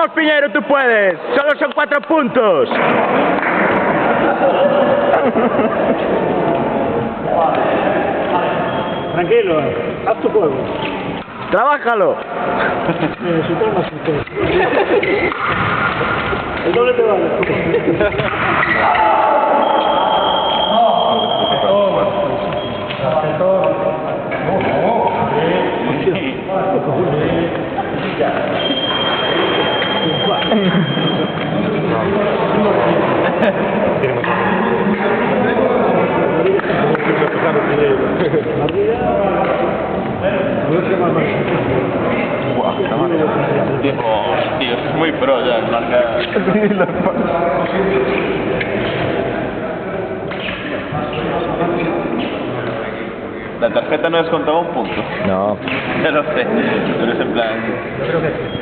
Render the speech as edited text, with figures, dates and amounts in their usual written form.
Vamos, Piñero, tú puedes. Solo son 4 puntos. Tranquilo, haz tu juego. Trabájalo. El doble te vale. Tío, es muy pro ya, marca. La tarjeta no descontaba un punto. No. Ya lo sé, pero es en plan...